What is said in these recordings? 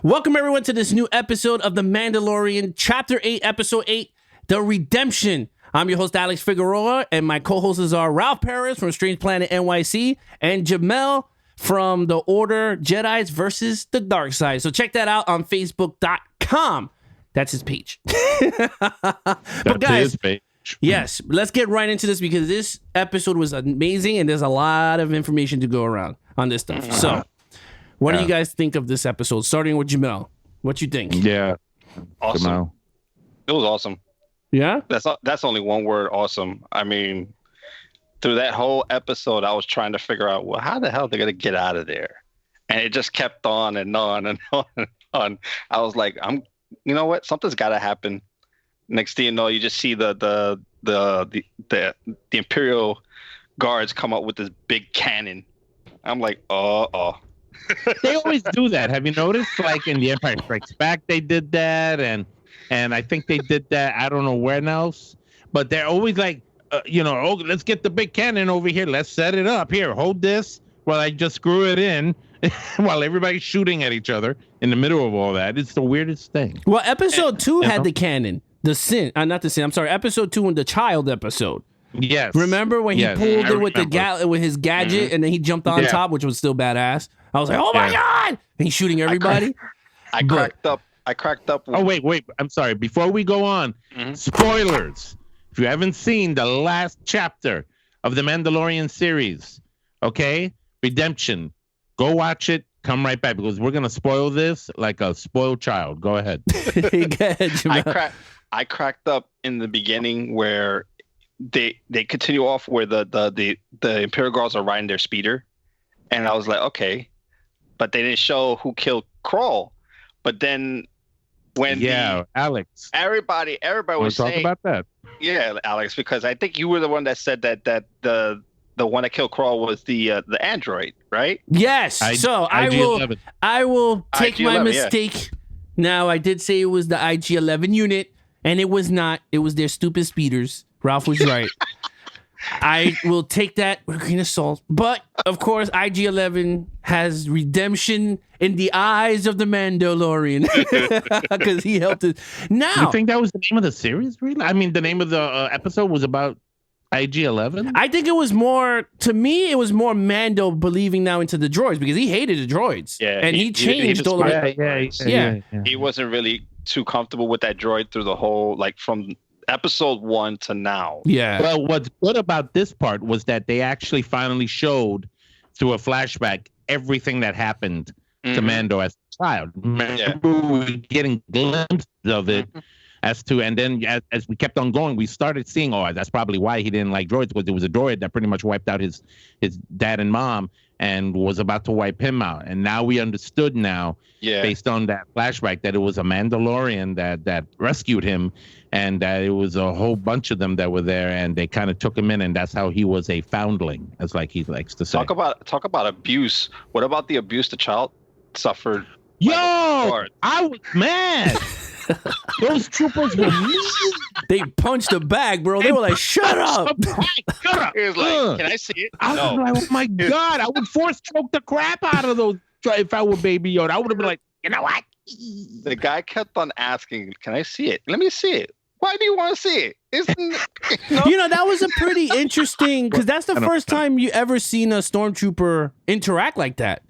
Welcome everyone to this new episode of The Mandalorian, Chapter 8, Episode 8, The Redemption. I'm your host, Alex Figueroa, and my co-hosts are Ralph Perez from Strange Planet NYC and Jamel from The Order Jedis versus the Dark Side. So check that out on Facebook.com. That's his page. But guys, yes, let's get right into this because this episode was amazing and there's a lot of information to go around on this stuff. So, what do you guys think of this episode? Starting with Jamel, what you think? Yeah, awesome. Jamel. It was awesome. Yeah, that's only one word. Awesome. I mean, through that whole episode, I was trying to figure out, well, how the hell they're gonna get out of there, and it just kept on and on and on and on. I was like, you know what? Something's got to happen. Next thing you know, you just see the Imperial guards come up with this big cannon. I'm like, They always do that. Have you noticed? Like in The Empire Strikes Back, they did that, and I think they did that. I don't know where else, but they're always like, let's get the big cannon over here. Let's set it up here. Hold this while I just screw it in, while everybody's shooting at each other in the middle of all that. It's the weirdest thing. Well, episode 2 had the cannon, episode 2 in the child episode. Yes. Remember when he pulled it with with his gadget and then he jumped on top, which was still badass. I was like, oh my God! And he's shooting everybody. I cracked up. Oh, wait. I'm sorry. Before we go on, spoilers. If you haven't seen the last chapter of the Mandalorian series, okay? Redemption. Go watch it. Come right back because we're going to spoil this like a spoiled child. Go ahead. I cracked up in the beginning where they continue off where the Imperial Guards are riding their speeder. And I was like, okay. But they didn't show who killed Kroll. But then when Alex. Everybody was saying talk about that. Yeah, Alex, because I think you were the one that said that the one that killed Kroll was the android, right? Yes. I will take my mistake. Yeah. Now I did say it was the IG-11 unit, and it was not. It was their stupid speeders. Ralph was right. I will take that with a grain of salt. But, of course, IG-11 has redemption in the eyes of the Mandalorian because he helped us. Now, you think that was the name of the series, really? I mean, the name of the episode was about IG-11? I think it was more, to me, it was more Mando believing now into the droids because he hated the droids. Yeah. And he changed all of it. Yeah. He wasn't really too comfortable with that droid through the whole, like, from episode 1 to now. Yeah. Well, what's good about this part was that they actually finally showed through a flashback everything that happened to Mando as a child. Remember, we were getting glimpses of it and then as we kept on going, we started seeing, that's probably why he didn't like droids, because it was a droid that pretty much wiped out his dad and mom and was about to wipe him out. And now we understood based on that flashback, that it was a Mandalorian that rescued him, and that it was a whole bunch of them that were there, and they kind of took him in, and that's how he was a foundling, as like he likes to say. Talk about abuse. What about the abuse the child suffered? Yo, I was mad. Those troopers were mean. They punched the bag, bro. They were like, shut up. Shut up. He was like, can I see it? I was like, oh my God. I would force choke the crap out of those if I were Baby Yoda. I would have been like, you know what? The guy kept on asking, can I see it? Let me see it. Why do you want to see it? That was a pretty interesting, because that's the first time you ever seen a stormtrooper interact like that.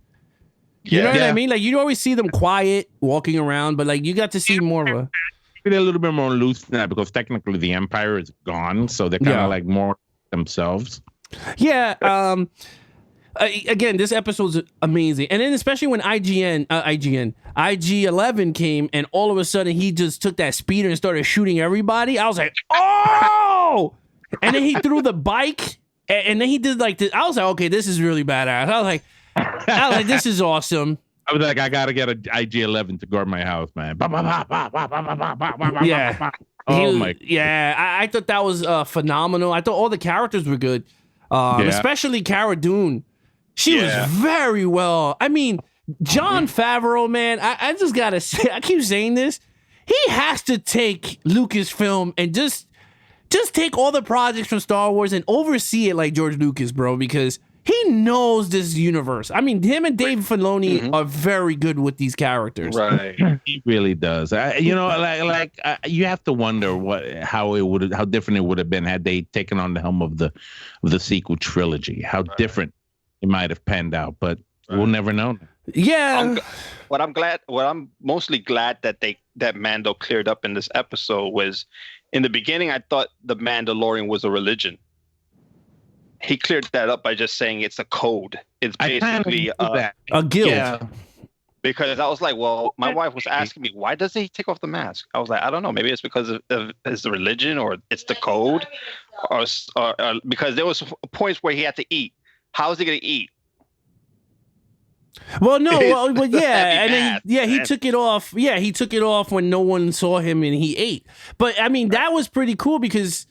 You know what I mean? Like, you always see them quiet, walking around, but like you got to see more of they're a little bit more loose than that, because technically the Empire is gone, so they're kind of like more themselves. Yeah. Again, this episode's amazing, and then especially when IG-11 came, and all of a sudden he just took that speeder and started shooting everybody. I was like, oh! And then he threw the bike, and then he did like this. I was like, okay, this is really badass. I was like, this is awesome. I was like, I gotta get an IG-11 to guard my house, man. Yeah. Oh my. Yeah, I thought that was phenomenal. I thought all the characters were good, especially Cara Dune. She was very well. I mean, Jon Favreau, man. I just gotta say, I keep saying this. He has to take Lucasfilm and just take all the projects from Star Wars and oversee it like George Lucas, bro, because he knows this universe. I mean, him and Dave Filoni are very good with these characters. Right. He really does. You have to wonder how different it would have been had they taken on the helm of the sequel trilogy. How different it might have panned out, but we'll never know. Yeah. What I'm mostly glad that Mando cleared up in this episode was, in the beginning, I thought the Mandalorian was a religion. He cleared that up by just saying it's a code. It's basically a guild. Yeah. Because I was like, well, my wife was asking me, why does he take off the mask? I was like, I don't know. Maybe it's because of his religion, or it's the code, or because there was points where he had to eat. How is he going to eat? Well, no, and then, he took it off. Yeah, he took it off when no one saw him and he ate. But I mean, that was pretty cool because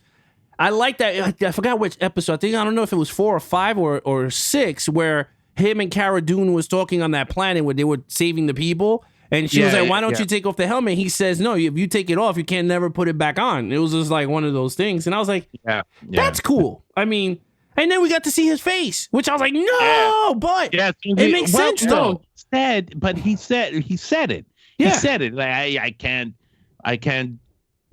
I like that. I forgot which episode. I don't know if it was 4 or 5 or 6 where him and Cara Dune was talking on that planet where they were saving the people. And she was like, why don't you take off the helmet? He says, no, if you take it off, you can never put it back on. It was just like one of those things. And I was like, that's cool. I mean, and then we got to see his face, which I was like, no, but it makes sense though. He said it. Yeah. He said it. Like, I can't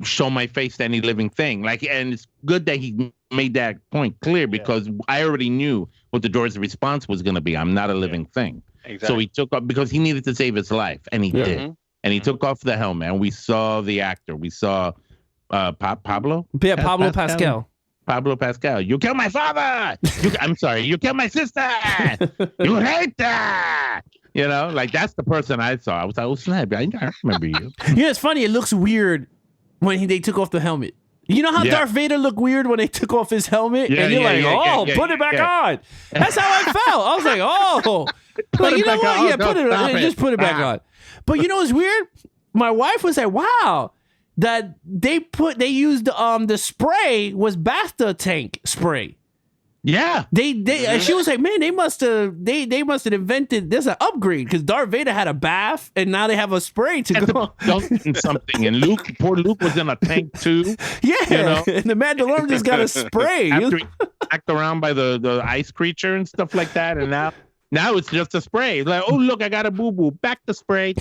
show my face to any living thing. Like, and it's good that he made that point clear because I already knew what the droid's response was going to be. I'm not a living thing. Exactly. So he took off because he needed to save his life, and he did. And he took off the helmet, and we saw the actor. We saw Pablo. Yeah, Pablo Pascal. Pablo Pascal. You killed my father. I'm sorry. You killed my sister. You hate that. You know, like that's the person I saw. I was like, oh snap! I remember you. Yeah, it's funny. It looks weird when they took off the helmet. You know how Darth Vader looked weird when they took off his helmet? And you're put it back on. That's how I felt. I was like, like, you know what? Yeah, put it. Just put it back on. But you know what's weird? My wife was like, wow, that they used the spray was Basta tank spray. Yeah. She was like, man, they must have invented, there's an upgrade because Darth Vader had a bath and now they have a spray to go. Something. And poor Luke was in a tank too. Yeah. You know? And the Mandalorian just got a spray. After he act around by the ice creature and stuff like that. And now it's just a spray. Like, oh, look, I got a boo-boo. Back the spray.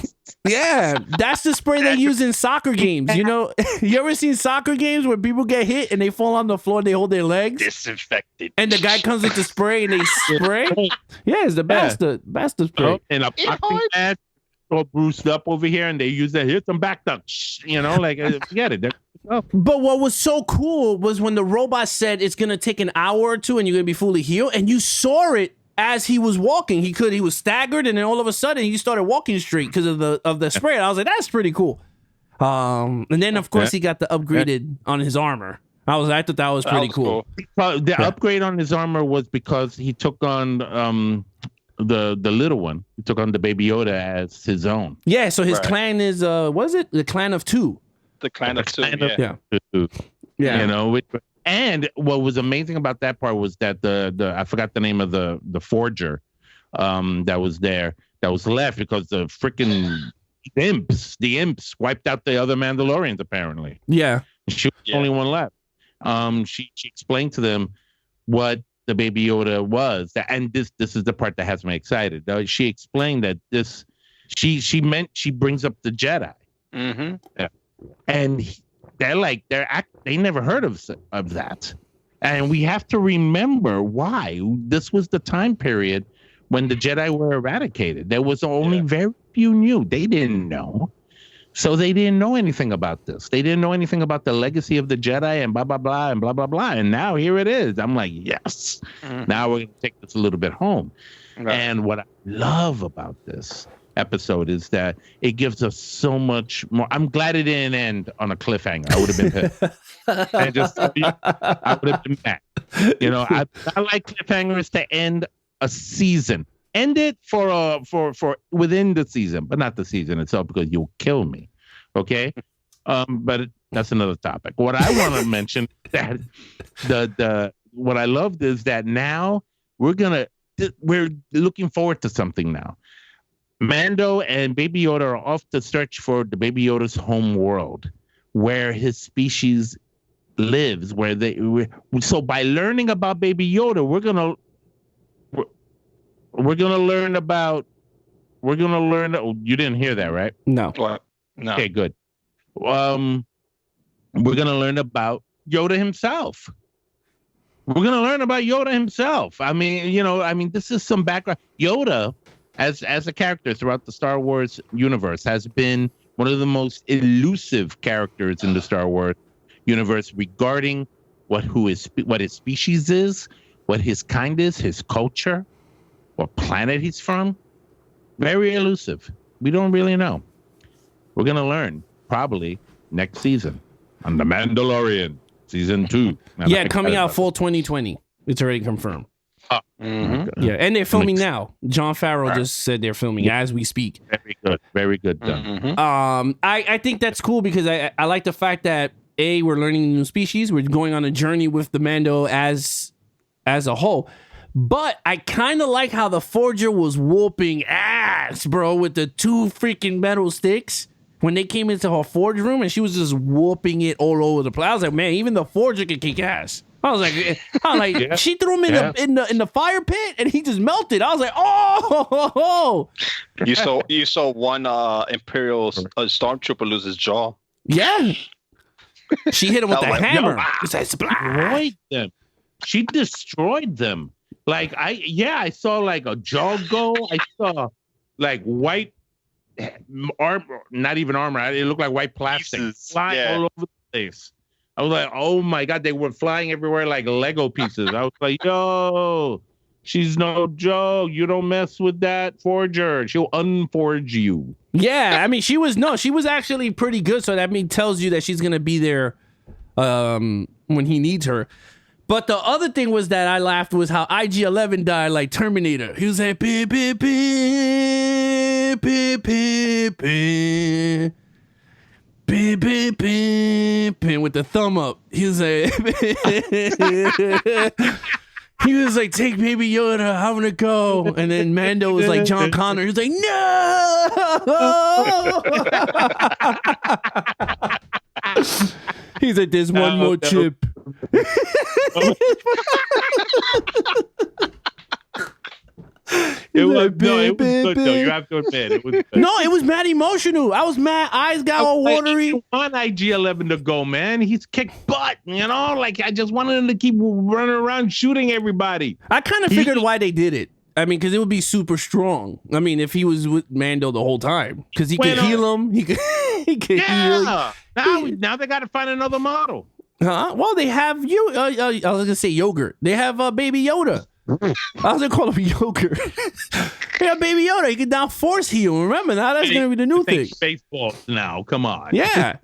Yeah, that's the spray they use in soccer games. You know, you ever seen soccer games where people get hit and they fall on the floor and they hold their legs? Disinfected. And the guy comes with the spray and they spray? Yeah, it's the Basta spray. And a boxing match, all bruised up over here, and they use that. Here's some back up. You know, like, forget it. But what was so cool was when the robot said it's going to take an hour or two and you're going to be fully healed, and you saw it as he was walking. He was staggered, and then all of a sudden he started walking straight because of the spray. And I was like, that's pretty cool. And then of course he got the upgraded on his armor. I thought that was pretty cool. The upgrade on his armor was because he took on the little one. He took on the Baby Yoda as his own. Yeah, so his clan is was it the clan of 2? The clan of 2. Yeah. You know, and what was amazing about that part was that the I forgot the name of the forger that was there, that was left because the freaking the imps wiped out the other Mandalorians apparently. Yeah. She was the only one left. She explained to them what the Baby Yoda was, and this is the part that has me excited. She explained that she meant she brings up the Jedi. Mm-hmm. Yeah. And they never heard of that. And we have to remember why. This was the time period when the Jedi were eradicated. There was only very few knew. They didn't know. So they didn't know anything about this. They didn't know anything about the legacy of the Jedi and blah, blah, blah, and blah, blah, blah. And now here it is. I'm like, yes. Mm-hmm. Now we're going to take this a little bit home. Right. And what I love about this episode is that it gives us so much more. I'm glad it didn't end on a cliffhanger. I would have been pissed. I would have been mad. You know, I like cliffhangers to end a season. End it for within the season, but not the season itself because you'll kill me. Okay, but that's another topic. What I want to mention that what I loved is that now we're looking forward to something now. Mando and Baby Yoda are off to search for the Baby Yoda's home world, where his species lives. So by learning about Baby Yoda, we're we're gonna learn about. We're gonna learn. Oh, you didn't hear that, right? No. What? No. Okay, good. We're gonna learn about Yoda himself. We're gonna learn about Yoda himself. I mean, this is some background. Yoda, as a character throughout the Star Wars universe, has been one of the most elusive characters in the Star Wars universe regarding what his species is, what his kind is, his culture, what planet he's from. Very elusive. We don't really know. We're gonna learn probably next season on The Mandalorian season 2. Yeah, coming out fall 2020. It's already confirmed. Yeah, and they're filming now. Jon Favreau just said they're filming as we speak. Very good. Very good done. I think that's cool because I like the fact that we're learning new species. We're going on a journey with the Mando as a whole. But I kind of like how the Forger was whooping ass, bro, with the 2 freaking metal sticks when they came into her Forge room and she was just whooping it all over the place. I was like, man, even the Forger can kick ass. I was like, Yeah. She threw him in the fire pit and he just melted. I was like, oh. You saw one Imperial stormtrooper lose his jaw. Yeah. She hit him with the hammer. It's like, Destroyed them. She destroyed them. Like I saw like a jaw go. I saw like white armor, not even armor. It looked like white plastic flying all over the place. I was like, oh my God, they were flying everywhere like Lego pieces. I was like, yo, she's no joke. You don't mess with that forger. She'll unforge you. Yeah, I mean, she was actually pretty good. So that tells you that she's gonna be there when he needs her. But the other thing was that I laughed was how IG-11 died like Terminator. He was like, beep, beep, beep, beep, beep, beep. Beep, beep, beep, beep, with the thumb up. He was like, take Baby Yoda, I'm gonna go. And then Mando was like John Connor. He was like, no. He's like, there's one more chip. It was good though. You have to admit it was good. No, it was mad emotional. I was mad. Eyes got all watery. I want IG-11 to go, man. He's kicked butt, Like I just wanted him to keep running around shooting everybody. I kind of figured why they did it. I mean, because it would be super strong. I mean, if he was with Mando the whole time, because he could heal him. He could heal. Now they got to find another model. Well, they have you. I was gonna say yogurt. They have Baby Yoda. I was gonna call him yogurt. They have Baby Yoda. He can now force heal. Remember now? That's gonna be the new thing. Baseball now. Come on. Yeah.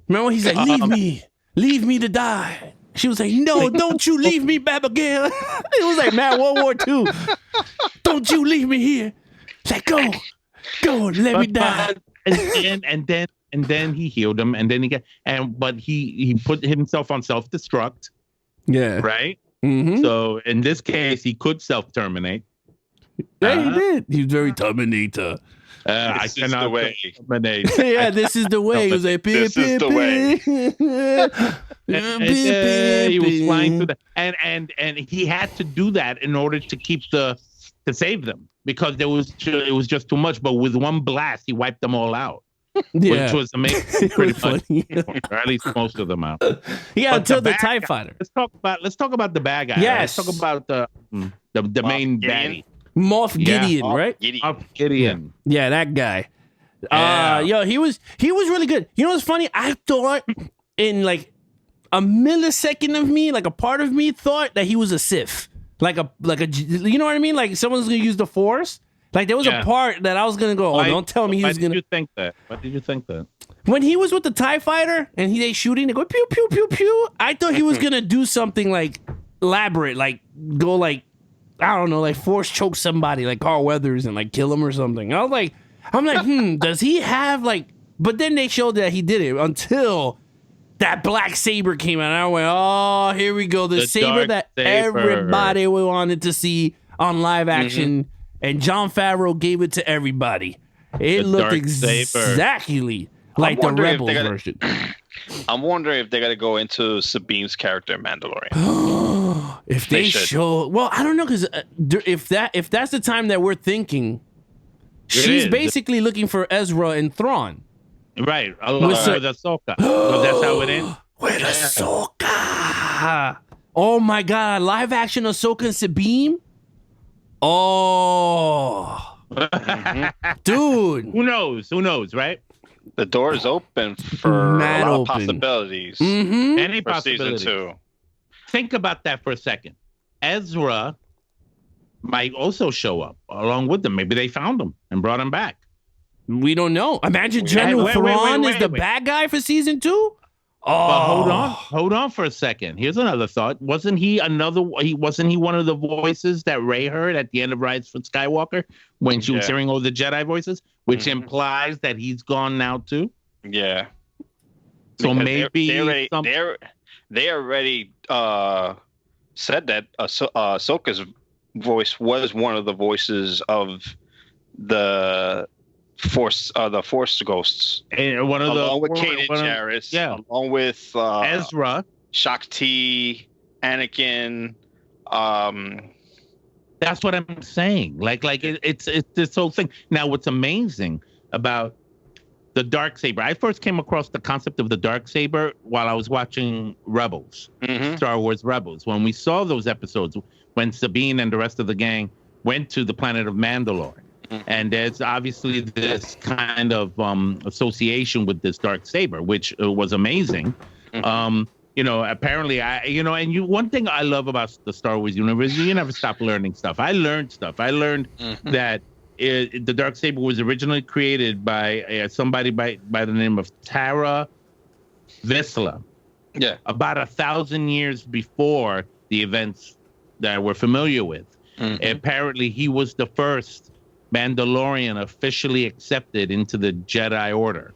Remember when he's like, leave me to die. She was like, no, don't you leave me, Abigail. It was like Mad World War II. Don't you leave me here. Like, go, let me die. And then he healed him, and then but he put himself on self-destruct. Yeah. Right? Mm-hmm. So in this case, he could self-terminate. Yeah, he did. He was very Terminator. This is the way. Yeah, this is the way. He was like, this is the way. He was flying through that, and he had to do that in order to save them because it was just too much. But with one blast, he wiped them all out. Yeah. Which was amazing. Pretty funny. Or at least most of them out. Yeah, until the TIE fighter. Let's talk about the bad guy. Yes. Let's talk about the main baddie. Moff Gideon, right? Moff Gideon. Yeah, that guy. Yeah. He was really good. You know what's funny? I thought in like a millisecond of me, like a part of me thought that he was a Sith. Like a you know what I mean? Like someone's gonna use the Force. Like there was a part that I was gonna go, don't tell me he was gonna. Why did you think that? What did you think that? When he was with the TIE fighter and they shooting, they go pew pew pew pew. I thought he was gonna do something like elaborate, like go like I don't know, like Force choke somebody like Carl Weathers and like kill him or something. I'm like, does he have like? But then they showed that he did it until that black saber came out. And I went, oh, here we go, the saber that everybody wanted to see on live action. Mm-hmm. And Jon Favreau gave it to everybody. It looked exactly like the Rebels version. I'm wondering if they're going to go into Sabine's character in Mandalorian. If they should. show, well, I don't know, because if that's the time that we're thinking, she's is. basically looking for Ezra and Thrawn. Right, along with Ahsoka. So that's how it ends. With Ahsoka. Oh my God, live action Ahsoka and Sabine. Oh, dude. Who knows, right? The door is open for Mad a lot open. of possibilities Mm-hmm. Any for season possibility. 2. Think about that for a second. Ezra might also show up along with them. Maybe they found him and brought him back. We don't know. Imagine General Wait, Thrawn is the wait. bad guy for season 2. But Oh, hold on for a second. Here's another thought. Wasn't he one of the voices that Rey heard at the end of Rise for Skywalker when she was hearing all the Jedi voices, which implies that he's gone now too? Yeah. So Because maybe they already said that Ahsoka's voice was one of the voices of the Force ghosts, and one of along with the Kanan Jarrus, along with Ezra, Shakti, Anakin. That's what I'm saying. Like it's this whole thing. Now, what's amazing about the Darksaber? I first came across the concept of the Darksaber while I was watching Rebels, Star Wars Rebels. When we saw those episodes, when Sabine and the rest of the gang went to the planet of Mandalore. And there's obviously this kind of association with this Darksaber, which was amazing. Apparently, one thing I love about the Star Wars universe, you never stop learning stuff. I learned stuff. I learned that the Darksaber was originally created by somebody by the name of Tara Vesla. Yeah. About 1,000 years before the events that we're familiar with. Apparently, he was the first Mandalorian officially accepted into the Jedi Order.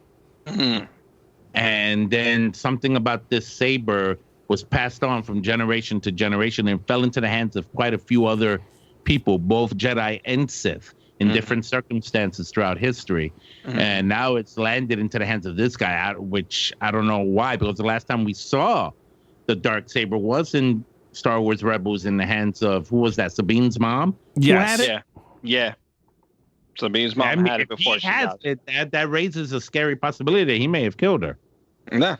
And then something about this saber was passed on from generation to generation and fell into the hands of quite a few other people, both Jedi and Sith, in different circumstances throughout history. And now it's landed into the hands of this guy, which I don't know why, because the last time we saw the Darksaber was in Star Wars Rebels in the hands of, who was that, Sabine's mom? yes. Who had it? Yeah. Sabine's mom had it before she died. That raises a scary possibility that he may have killed her. Yeah.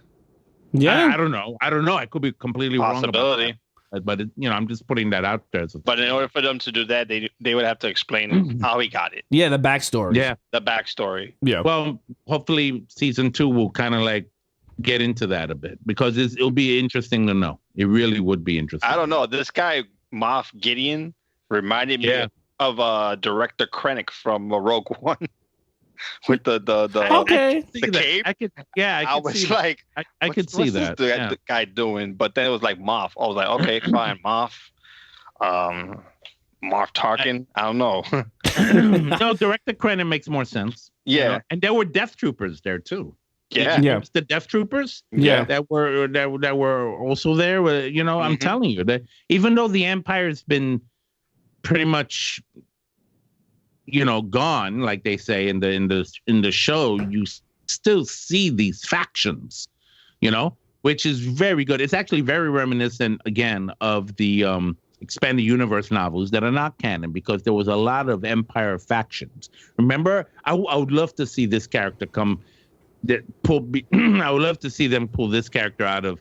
Yeah. I don't know. I could be completely wrong about that. But I'm just putting that out there. But in order for them to do that, they would have to explain how he got it. Yeah, the backstory. Yeah. The backstory. Yeah. Well, hopefully season 2 will kind of like get into that a bit, because it'll be interesting to know. It really would be interesting. I don't know. This guy, Moff Gideon, reminded me of director Krennic from Rogue One with the cape. I was like, I could see that. The guy doing, but then it was like Moff. I was like, okay, fine, Moff. Moff Tarkin. I don't know. No, director Krennic makes more sense. Yeah, and there were Death Troopers there too. Yeah. The Death Troopers. Yeah. That were also there. I'm telling you that even though the Empire's been pretty much, gone, like they say in the show, you still see these factions, which is very good. It's actually very reminiscent again of the expanded universe novels that are not canon, because there was a lot of Empire factions. Remember, I would love to see this character I would love to see them pull this character out of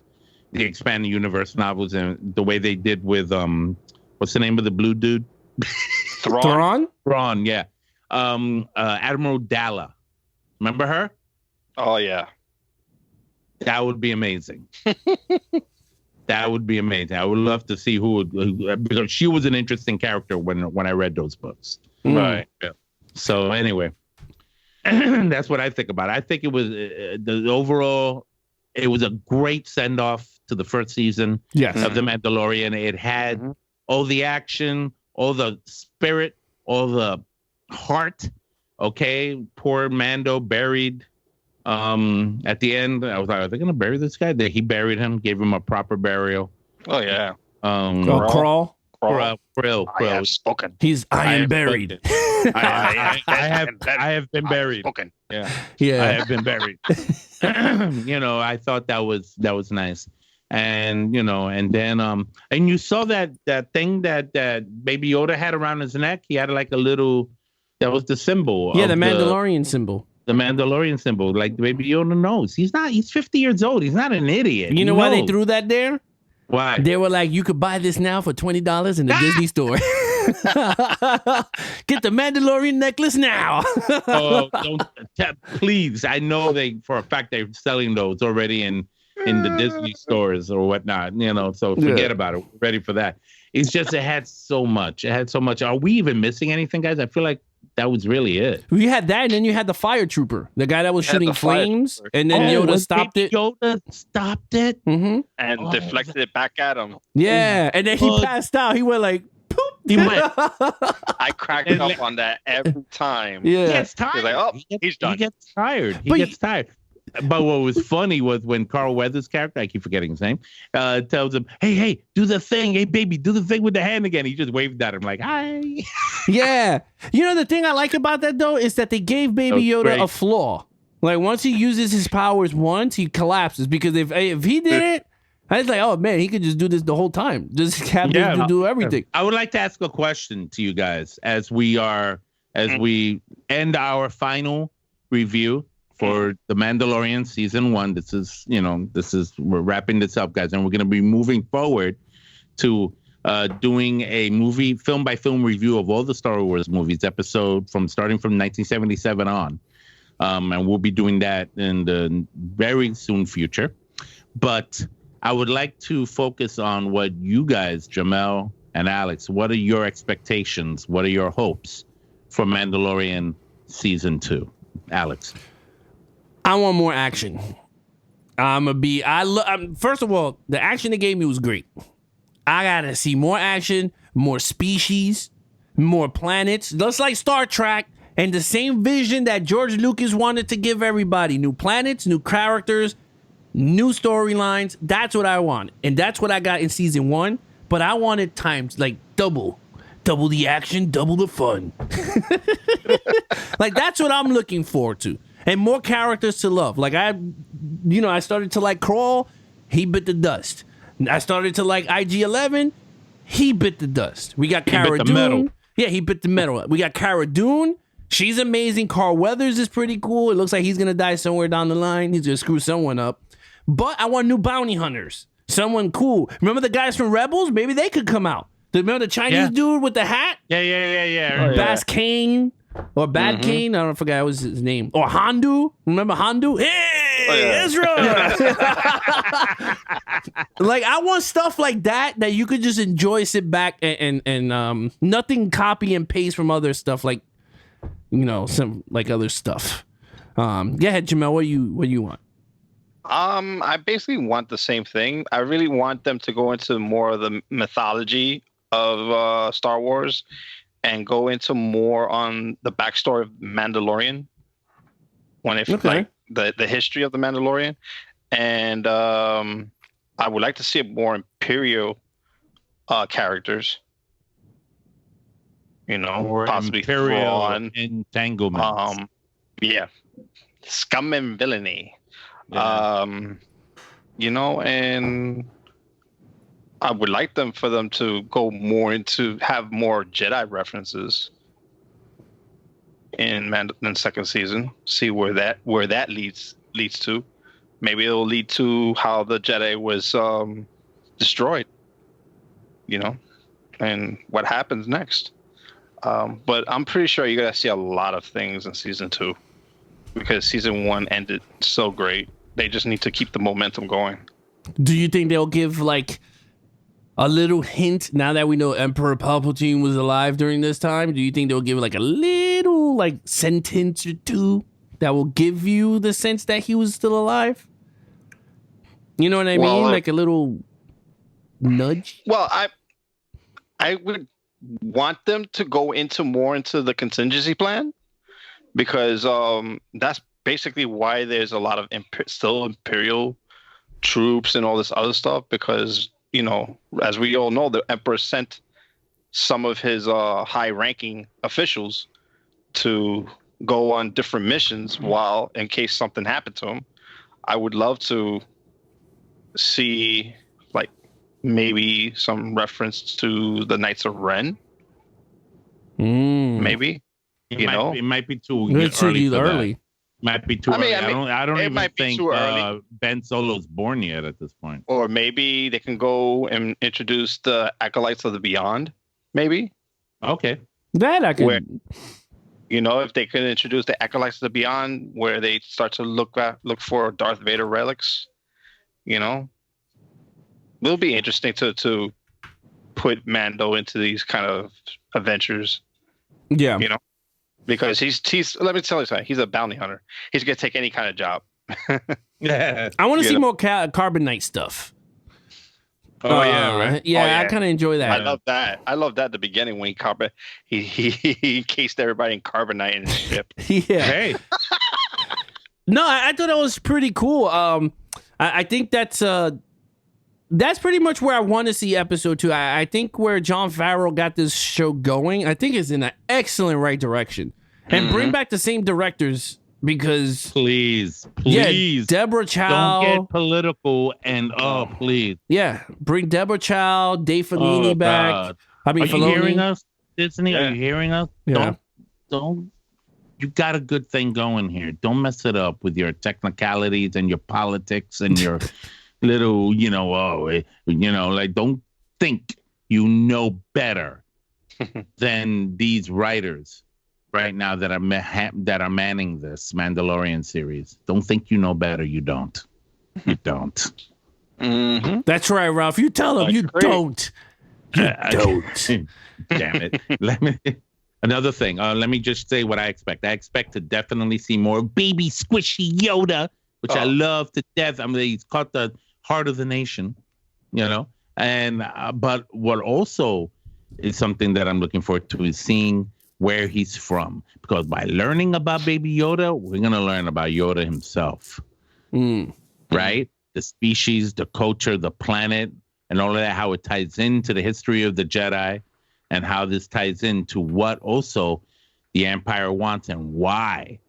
the expanded universe novels, and the way they did with what's the name of the blue dude? Thrawn? Thrawn, yeah. Admiral Dalla. Remember her? Oh yeah. That would be amazing. That would be amazing. I would love to see who because she was an interesting character when I read those books. Right. Yeah. So anyway, that's what I think about it. I think it was the overall. It was a great send off to the first season of The Mandalorian. It had all the action, all the spirit, all the heart. Okay, poor Mando buried. At the end, I was like, are they gonna bury this guy? He buried him, gave him a proper burial. Oh yeah. Crawl. Krill. I have spoken. He's iron buried. I have been buried. Spoken. Yeah. Yeah. I have been buried. I thought that was nice. And and then and you saw that thing that Baby Yoda had around his neck. He had like a little, that was the symbol. Yeah, the Mandalorian symbol. The Mandalorian symbol. Like Baby Yoda knows. He's 50 years old. He's not an idiot. You know why they threw that there? Why? They were like, you could buy this now for $20 in the Disney store. Get the Mandalorian necklace now. Oh, please. I know for a fact they're selling those already in the Disney stores or whatnot, so forget about it. We're ready for that. It's just, it had so much. Are we even missing anything, guys? I feel like that was really it. You had that, and then you had the fire trooper, the guy that was shooting flames, and then Yoda stopped it. Yoda stopped it and deflected it back at him. Yeah, and then he passed out. He went like, poop. He went. I cracked up on that every time. Yeah. He gets tired. He's like, he's done. He gets tired. He gets tired. But what was funny was when Carl Weathers' character, I keep forgetting his name, tells him, hey, do the thing. Hey, baby, do the thing with the hand again. He just waved at him like, hi. Yeah. The thing I like about that, though, is that they gave Baby Yoda a flaw. Like, once he uses his powers once, he collapses. Because if he did it, I was like, oh, man, he could just do this the whole time. Just have him to do everything. I would like to ask a question to you guys as we end our final review for The Mandalorian season 1. This is, we're wrapping this up, guys, and we're going to be moving forward to doing a film by film review of all the Star Wars movies, starting from 1977 on. And we'll be doing that in the very soon future. But I would like to focus on what you guys, Jamel and Alex, what are your expectations? What are your hopes for Mandalorian season 2? Alex. I want more action. First of all, the action they gave me was great. I gotta see more action, more species, more planets, just like Star Trek, and the same vision that George Lucas wanted to give everybody. New planets, new characters, new storylines. That's what I want. And that's what I got in season 1. But I wanted times like double the action, double the fun. Like, that's what I'm looking forward to. And more characters to love. Like, I started to like Crawl. He bit the dust. I started to like IG-11. He bit the dust. We got Cara Dune. Yeah, he bit the metal. We got Cara Dune. She's amazing. Carl Weathers is pretty cool. It looks like he's going to die somewhere down the line. He's going to screw someone up. But I want new bounty hunters. Someone cool. Remember the guys from Rebels? Maybe they could come out. Remember the Chinese dude with the hat? Yeah. Bass Kane. Or Bad Kane, I forgot what was his name. Or Hondu. Remember Hondu? Hey, Ezra! Like, I want stuff like that you could just enjoy, sit back, and nothing copy and paste from other stuff, like, some like other stuff. Go ahead, Jamel. What do you want? I basically want the same thing. I really want them to go into more of the mythology of Star Wars and go into more on the backstory of Mandalorian, like the history of the Mandalorian, and I would like to see more Imperial characters. More possibly Imperial Thrawn, entanglements. scum and villainy. Yeah. And I would like for them to go more into have more Jedi references in second season. See where that leads to. Maybe it'll lead to how the Jedi was destroyed. And what happens next. But I'm pretty sure you're gonna see a lot of things in season 2 because season 1 ended so great. They just need to keep the momentum going. Do you think they'll give like a little hint now that we know Emperor Palpatine was alive during this time? Do you think they'll give like a little like sentence or two that will give you the sense that he was still alive? You know what I mean? Like a little nudge? Well, I would want them to go into the contingency plan because that's basically why there's a lot of still Imperial troops and all this other stuff because as we all know, the Emperor sent some of his high-ranking officials to go on different missions in case something happened to him. I would love to see like maybe some reference to the Knights of Ren. Maybe. It might be too It's too early. early. Might be too early. I don't even think Ben Solo's born yet at this point. Or maybe they can go and introduce the Acolytes of the Beyond. Maybe. Okay. That I can. Where, if they could introduce the Acolytes of the Beyond, where they start to look for Darth Vader relics, it'll be interesting to put Mando into these kind of adventures. Yeah. Because he's let me tell you something. He's a bounty hunter. He's gonna take any kind of job. Yeah. I want to see more Carbonite stuff. Oh yeah, right. Yeah, I kind of enjoy that. I love that. At the beginning when he encased everybody in carbonite in his ship. Yeah. Hey. No, I thought that was pretty cool. I think that's pretty much where I want to see episode 2. I think where Jon Favreau got this show going, I think is in an excellent right direction. And bring back the same directors because please, Deborah Chow. Don't get political and please. Yeah, bring Deborah Chow, Dave Filoni back. God. I mean, are you hearing us, Disney? Yeah. Are you hearing us? Yeah. Don't. You got a good thing going here. Don't mess it up with your technicalities and your politics and your little, don't think you know better than these writers right now that are manning this Mandalorian series. Don't think you know better. You don't. You don't. Mm-hmm. That's right, Ralph. You tell them you don't. You don't. Damn it. Another thing. Let me just say what I expect. I expect to definitely see more baby squishy Yoda, which I love to death. I mean, he's caught the heart of the nation, and but what also is something that I'm looking forward to is seeing where he's from, because by learning about Baby Yoda, we're going to learn about Yoda himself, right? The species, the culture, the planet, and all of that, how it ties into the history of the Jedi and how this ties into what also the Empire wants and why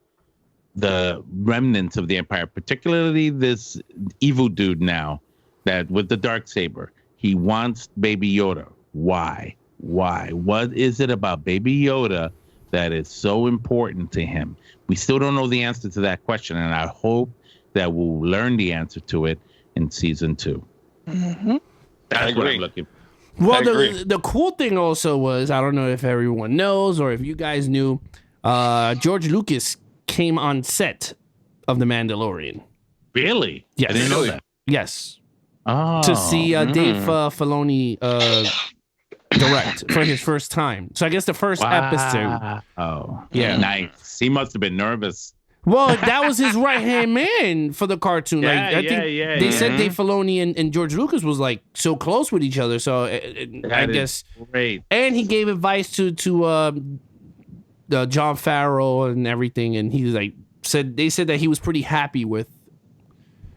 the remnants of the Empire, particularly this evil dude now that with the Darksaber, he wants Baby Yoda. Why? What is it about Baby Yoda that is so important to him? We still don't know the answer to that question, and I hope that we'll learn the answer to it in season 2. Mm-hmm. That's what I'm looking for. Well, the cool thing also was, I don't know if everyone knows or if you guys knew, George Lucas came on set of The Mandalorian. Really? Yes. I didn't know that. Yes. Oh. To see Dave Filoni direct for his first time. So I guess the first episode. Oh. Yeah. Nice. He must have been nervous. Well, that was his right-hand man for the cartoon. I think they said Dave Filoni and George Lucas was like so close with each other. So I guess great. And he gave advice to Jon Favreau and everything, and he was like they said that he was pretty happy with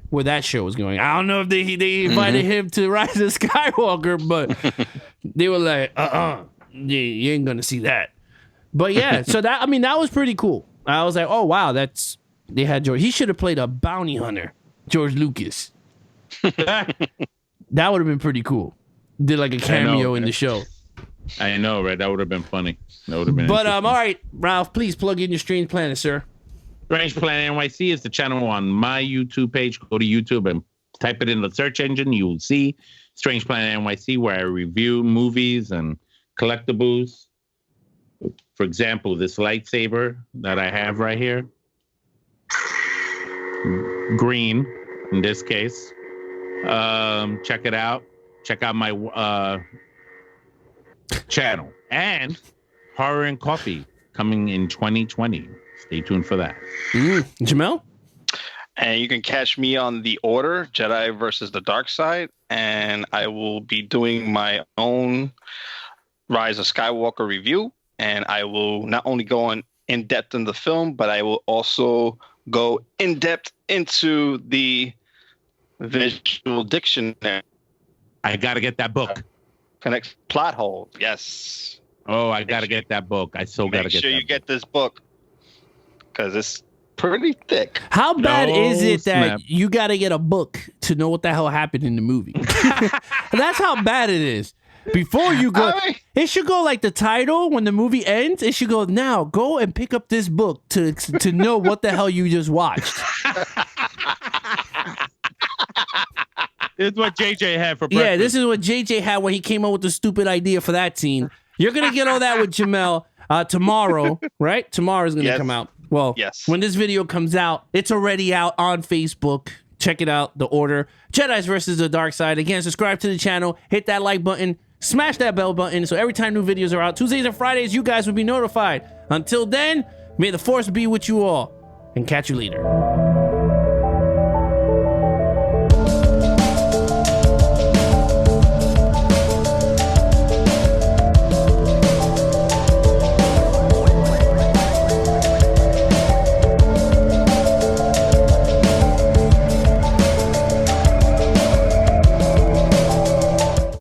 where that show was going. I don't know if they invited him to Rise of Skywalker, but they were like, you ain't gonna see that. But yeah, so that was pretty cool. I was like, oh wow, they had George. He should have played a bounty hunter, George Lucas. That would have been pretty cool. Did like a cameo in the show. I know, right? That would have been funny. That would have been. But all right, Ralph, please plug in your Strange Planet, sir. Strange Planet NYC is the channel on my YouTube page. Go to YouTube and type it in the search engine. You will see Strange Planet NYC, where I review movies and collectibles. For example, this lightsaber that I have right here, green in this case. Check it out. Check out my channel. And Horror and Coffee coming in 2020. Stay tuned for that. Jamel? And you can catch me on The Order, Jedi versus the Dark Side. And I will be doing my own Rise of Skywalker review. And I will not only go in depth in the film, but I will also go in depth into the visual dictionary. I got to get that book. Connects plot holes. Yes. Oh, I got to get that book. I so got to get that. Make sure you get this book because pretty thick. How bad is it that snap. you got to get a book to know what the hell happened in the movie? That's how bad it is. Before you go, it should go like the title when the movie ends. It should go, now go and pick up this book to know what the hell you just watched. This is what JJ had for breakfast. Yeah, this is what JJ had when he came up with the stupid idea for that scene. You're going to get all that with Jamel tomorrow, right? Tomorrow's going to come out. Well, when this video comes out, it's already out on Facebook. Check it out, The Order. Jedis versus the Dark Side. Again, subscribe to the channel. Hit that like button. Smash that bell button so every time new videos are out, Tuesdays and Fridays, you guys will be notified. Until then, may the force be with you all. And catch you later.